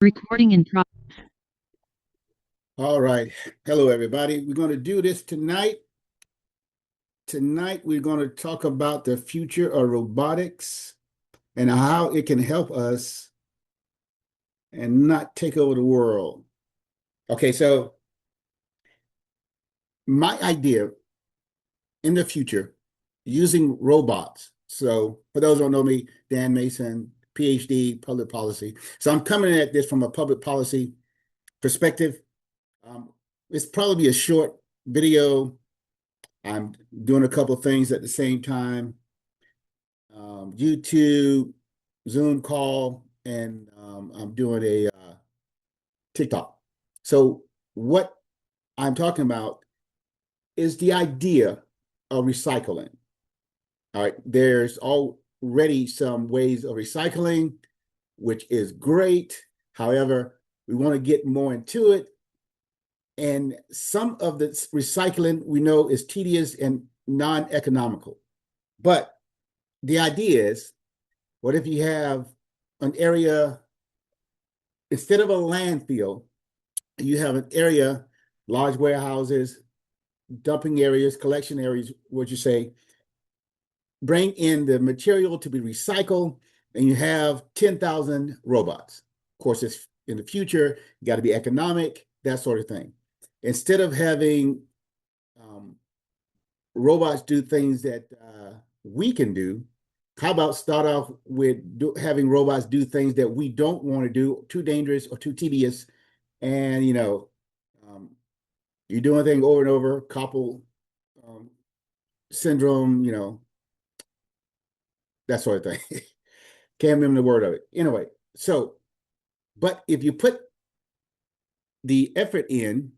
Recording in progress. All right. Hello, everybody. We're going to do this tonight. Tonight, we're going to talk about the future of robotics and how it can help us and not take over the world. Okay, so my idea in the future using robots. So, for those who don't know me, Dan Mason, PhD, public policy. So, I'm coming at this from a public policy perspective. Um, it's probably a short video. I'm doing a couple things at the same time. YouTube, Zoom call, and I'm doing a TikTok. So what I'm talking about is the idea of recycling. All right, there's already some ways of recycling, which is great. However, we want to get more into it. And some of the recycling we know is tedious and non-economical. But the idea is, what if you have an area, instead of a landfill, you have an area, large warehouses, dumping areas, collection areas, would you say, bring in the material to be recycled, and you have 10,000 robots. Of course, it's in the future, you got to be economic, that sort of thing. Instead of having robots do things that we can do, how about start off with having robots do things that we don't want to do, too dangerous or too tedious, and um, you're doing a thing over and over, couple um, syndrome, that sort of thing. Can't remember the word of it. Anyway, so, but if you put the effort in,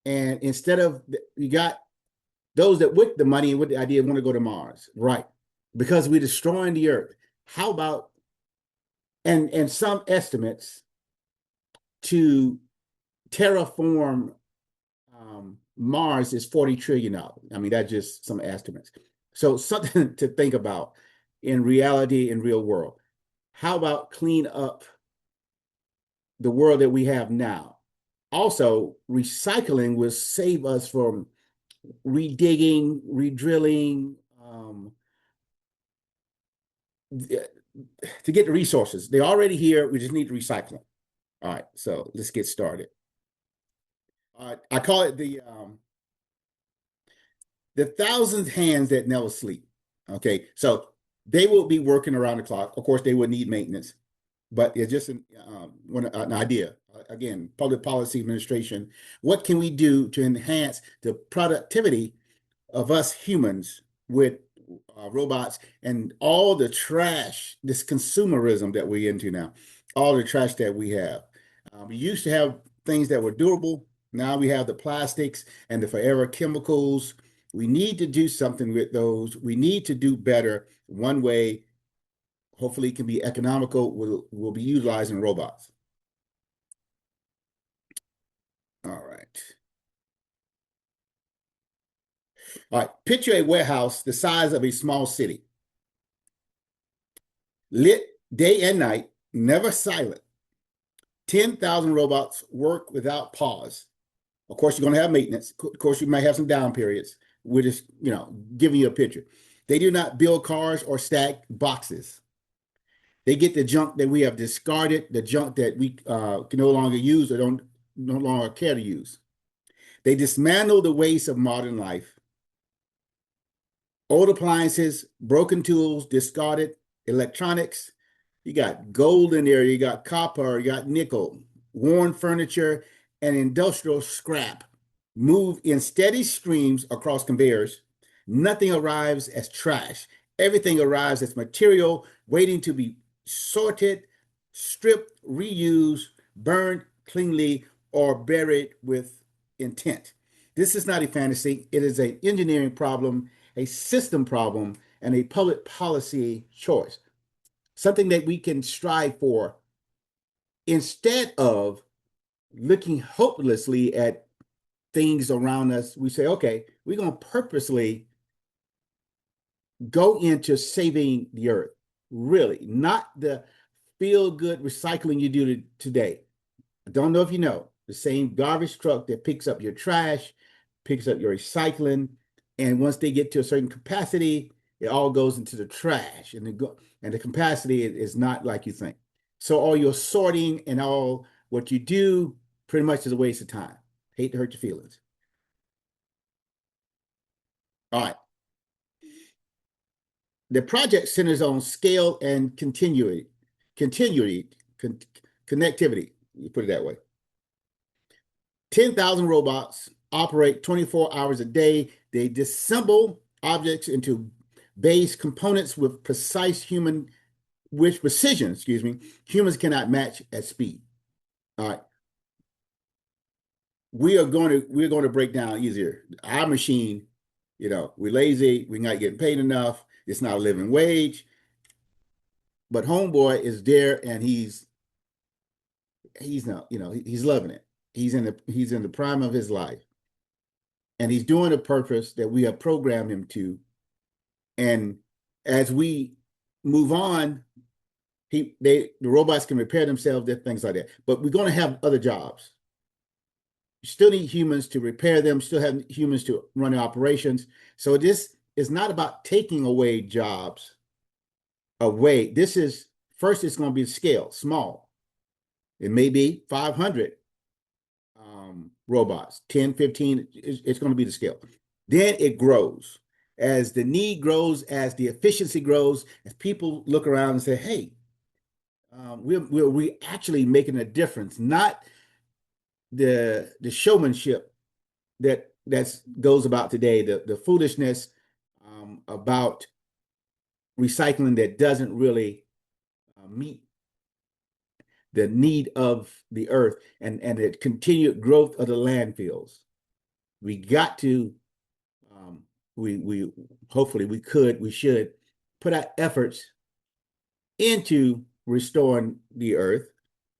and instead of you got those that with the money and with the idea want to go to Mars, right? Because we're destroying the Earth. How about and some estimates to terraform Mars is $40 trillion. I mean, that's just some estimates. So something to think about in reality, in real world. How about clean up the world that we have now? Also, recycling will save us from redigging, redrilling, to get the resources. They're already here. We just need to recycle them. All right, so let's get started. I call it the thousand hands that never sleep. Okay, so they will be working around the clock. Of course, they will need maintenance, but it's just an idea. Again, public policy administration. What can we do to enhance the productivity of us humans with robots and all the trash, this consumerism that we're into now, all the trash that we have? We used to have things that were durable. Now we have the plastics and the forever chemicals. We need to do something with those. We need to do better. One way, hopefully, it can be economical, will be utilizing robots. All right. All right. Picture a warehouse the size of a small city, lit day and night, never silent. 10,000 robots work without pause. Of course, you're going to have maintenance. Of course, you might have some down periods. We're just, giving you a picture. They do not build cars or stack boxes. They get the junk that we have discarded, the junk that we can no longer use or don't no longer care to use. They dismantle the waste of modern life. Old appliances, broken tools, discarded electronics. You got gold in there, you got copper, you got nickel, worn furniture, and industrial scrap move in steady streams across conveyors. Nothing arrives as trash. Everything arrives as material waiting to be sorted, stripped, reused, burned cleanly, or buried with intent. This is not a fantasy. It is an engineering problem, a system problem, and a public policy choice. Something that we can strive for instead of looking hopelessly at things around us. We say, okay, we're going to purposely go into saving the earth, really, not the feel good recycling you do today. I don't know if you know, the same garbage truck that picks up your trash, picks up your recycling, and once they get to a certain capacity, it all goes into the trash, and the capacity is not like you think. So all your sorting and all what you do pretty much is a waste of time. Hate to hurt your feelings. All right. The project centers on scale and continuity, con connectivity. You put it that way. 10,000 robots operate 24 hours a day. They disassemble objects into base components with precision, excuse me, humans cannot match at speed. All right. We're going to break down easier. Our machine, we're lazy, we're not getting paid enough, it's not a living wage. But homeboy is there and he's not, he's loving it. He's in the prime of his life. And he's doing a purpose that we have programmed him to. And as we move on, the robots can repair themselves, things like that. But we're going to have other jobs. You still need humans to repair them, still have humans to run the operations. So this is not about taking away jobs away. This is first, it's going to be scale, small. It may be 500 robots, 10, 15, it's going to be the scale. Then it grows. As the need grows, as the efficiency grows, as people look around and say, hey, we're actually making a difference, not the showmanship that goes about today, the foolishness about recycling that doesn't really meet the need of the earth and the continued growth of the landfills. We got to, we hopefully we should put our efforts into restoring the earth,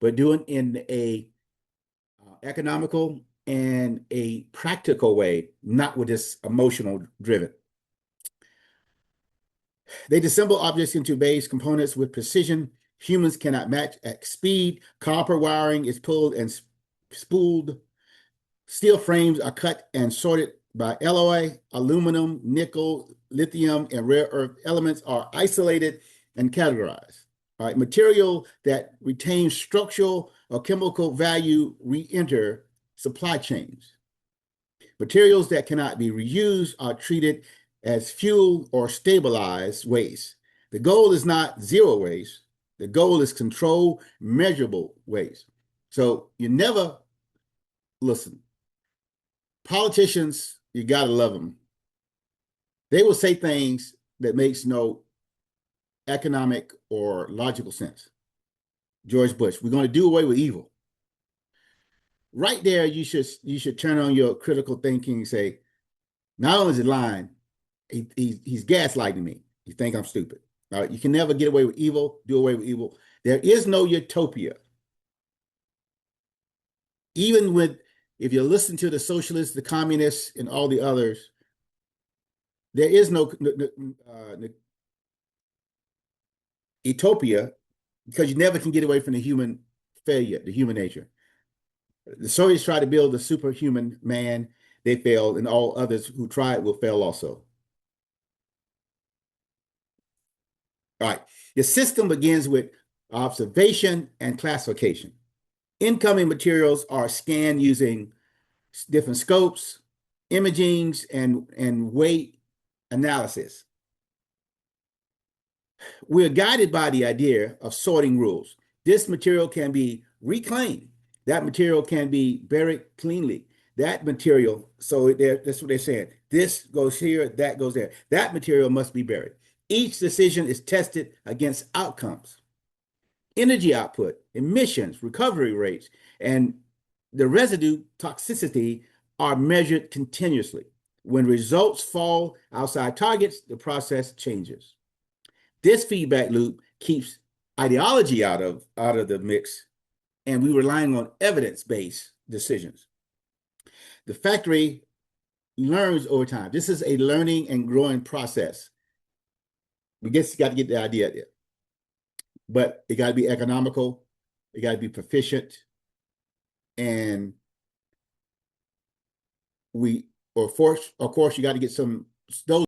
but doing in a economical and a practical way, not with this emotional driven. They disassemble objects into base components with precision humans cannot match at speed. Copper wiring is pulled and spooled. Steel frames are cut and sorted by alloy. Aluminum, nickel, lithium, and rare earth elements are isolated and categorized. All right, material that retains structural or chemical value re-enter supply chains. Materials that cannot be reused are treated as fuel or stabilized waste. The goal is not zero waste. The goal is control measurable waste. So you never listen. Politicians, you got to love them. They will say things that makes no economic or logical sense. George Bush, we're going to do away with evil. Right there, you should turn on your critical thinking and say, not only is he lying, he's gaslighting me. You think I'm stupid. All right, you can never get away with evil, do away with evil. There is no utopia. Even if you listen to the socialists, the communists, and all the others, there is no utopia because you never can get away from the human failure, the human nature. The Soviets tried to build a superhuman man. They failed, and all others who tried will fail also. All right. The system begins with observation and classification. Incoming materials are scanned using different scopes, imagings, and weight analysis. We're guided by the idea of sorting rules. This material can be reclaimed. That material can be buried cleanly. That material, so that's what they're saying. This goes here, that goes there. That material must be buried. Each decision is tested against outcomes. Energy output, emissions, recovery rates, and the residue toxicity are measured continuously. When results fall outside targets, the process changes. This feedback loop keeps ideology out of the mix, and we're relying on evidence-based decisions. The factory learns over time. This is a learning and growing process. We got to get the idea there. but it got to be economical, it got to be proficient, and we, of course, you got to get some those